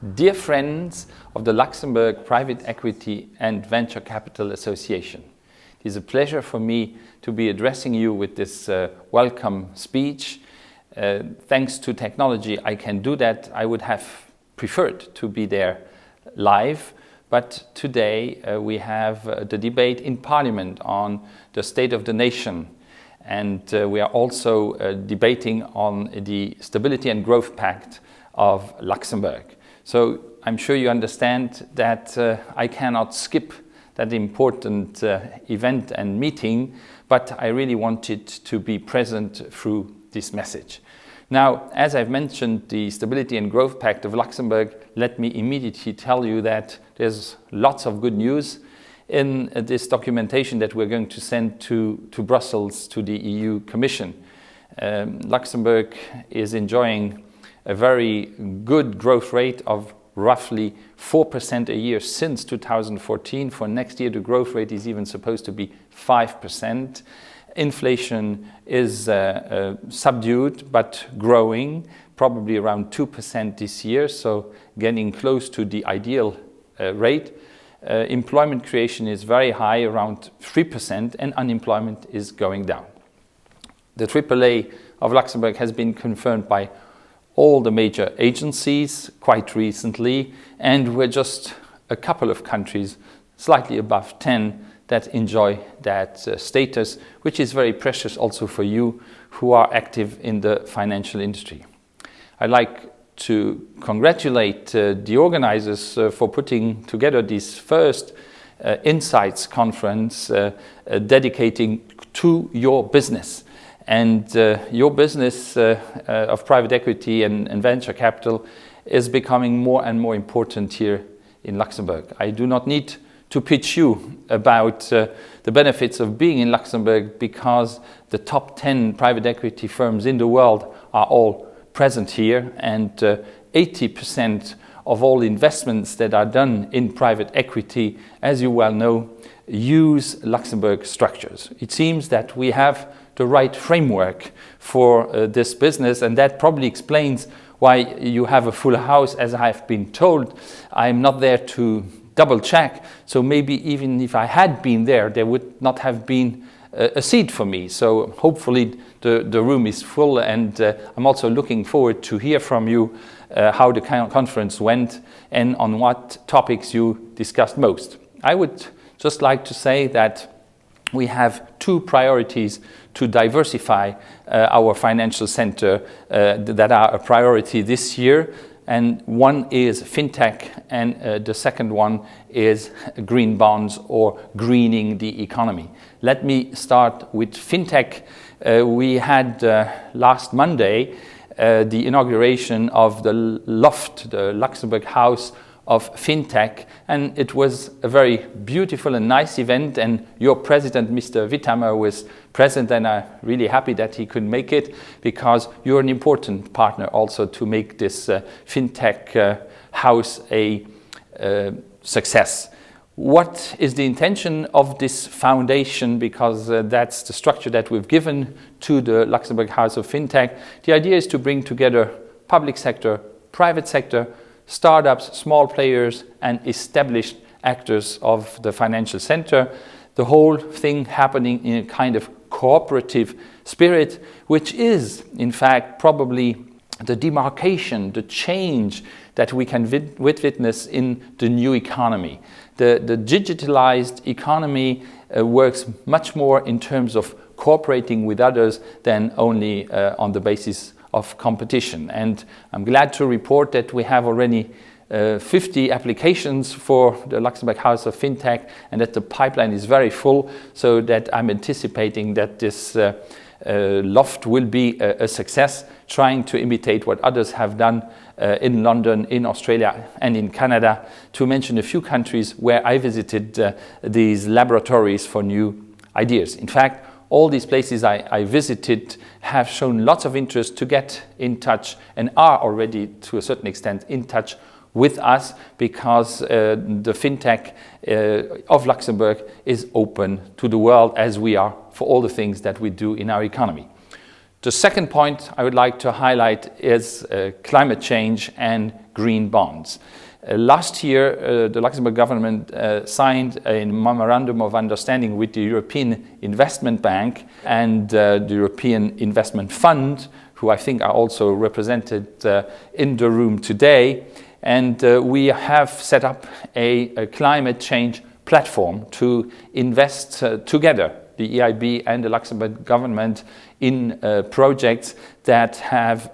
Dear friends of the Luxembourg Private Equity and Venture Capital Association, it is a pleasure for me to be addressing you with this welcome speech. Thanks to technology, I can do that. I would have preferred to be there live, but today we have the debate in Parliament on the state of the nation, and we are also debating on the Stability and Growth Pact of Luxembourg. So I'm sure you understand that I cannot skip that important event and meeting, but I really wanted to be present through this message. Now, as I've mentioned, the Stability and Growth Pact of Luxembourg, let me immediately tell you that there's lots of good news in this documentation that we're going to send to Brussels, to the EU Commission. Luxembourg is enjoying a very good growth rate of roughly 4% a year since 2014. For next year, the growth rate is even supposed to be 5%. Inflation is subdued but growing, probably around 2% this year, so getting close to the ideal rate. Employment creation is very high, around 3%, and unemployment is going down. The AAA of Luxembourg has been confirmed by all the major agencies quite recently, and we're just a couple of countries, slightly above 10, that enjoy that status, which is very precious also for you who are active in the financial industry. I'd like to congratulate the organizers for putting together this first Insights conference dedicating to your business. And your business of private equity and venture capital is becoming more and more important here in Luxembourg. I do not need to pitch you about the benefits of being in Luxembourg, because the top 10 private equity firms in the world are all present here, and 80% of all investments that are done in private equity, as you well know, use Luxembourg structures. It seems that we have the right framework for this business, and that probably explains why you have a full house, as I've been told. I'm not there to double check, so maybe even if I had been there, there would not have been a seat for me. So hopefully the room is full, and I'm also looking forward to hear from you how the conference went and on what topics you discussed most. I would just like to say that we have two priorities to diversify our financial center that are a priority this year. And one is fintech, and the second one is green bonds or greening the economy. Let me start with fintech. We had last Monday the inauguration of the Loft, the Luxembourg House of Fintech, and it was a very beautiful and nice event, and your president, Mr. Witthammer, was present, and I'm really happy that he could make it, because you're an important partner also to make this Fintech house a success. What is the intention of this foundation? Because that's the structure that we've given to the Luxembourg House of Fintech. The idea is to bring together public sector, private sector, startups, small players, and established actors of the financial center. The whole thing happening in a kind of cooperative spirit, which is, in fact, probably the demarcation, the change that we can witness in the new economy. The digitalized economy works much more in terms of cooperating with others than only on the basis of competition. And I'm glad to report that we have already 50 applications for the Luxembourg House of Fintech, and that the pipeline is very full, so that I'm anticipating that this Loft will be a success, trying to imitate what others have done in London, in Australia, and in Canada, to mention a few countries where I visited these laboratories for new ideas. In fact, all these places I visited have shown lots of interest to get in touch, and are already, to a certain extent, in touch with us, because the fintech of Luxembourg is open to the world, as we are for all the things that we do in our economy. The second point I would like to highlight is climate change and green bonds. Last year, the Luxembourg government signed a memorandum of understanding with the European Investment Bank and the European Investment Fund, who I think are also represented in the room today. And we have set up a climate change platform to invest together, the EIB and the Luxembourg government, in projects that have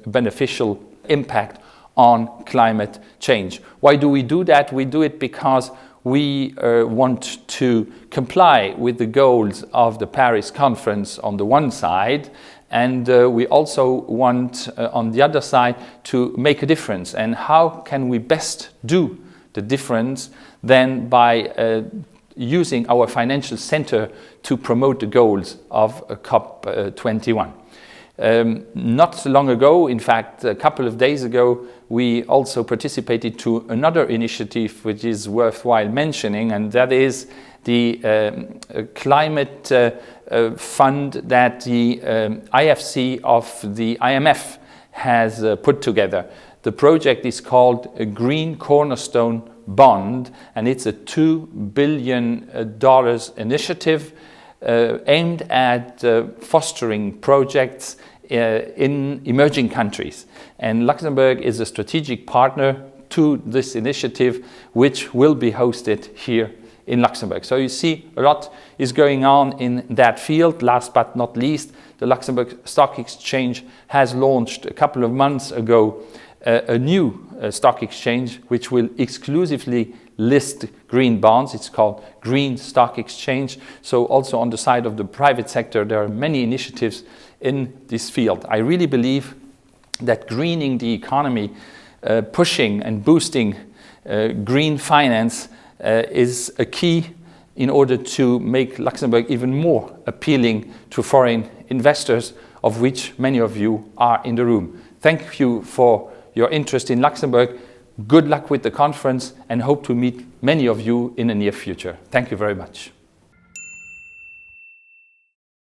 beneficial impact on climate change. Why do we do that? We do it because we want to comply with the goals of the Paris conference on the one side, and we also want on the other side to make a difference. And how can we best do the difference than by using our financial center to promote the goals of COP21. Not long ago, in fact, a couple of days ago, we also participated to another initiative which is worthwhile mentioning, and that is the climate fund that the IFC of the IMF has put together. The project is called a Green Cornerstone Bond, and it's a $2 billion initiative aimed at fostering projects in emerging countries. And Luxembourg is a strategic partner to this initiative, which will be hosted here in Luxembourg. So you see a lot is going on in that field. Last but not least, the Luxembourg Stock Exchange has launched a couple of months ago a new stock exchange which will exclusively list green bonds. It's called Green Stock Exchange. So also on the side of the private sector, there are many initiatives in this field. I really believe that greening the economy, pushing and boosting green finance is a key in order to make Luxembourg even more appealing to foreign investors, of which many of you are in the room. Thank you for your interest in Luxembourg. Good luck with the conference, and hope to meet many of you in the near future. Thank you very much.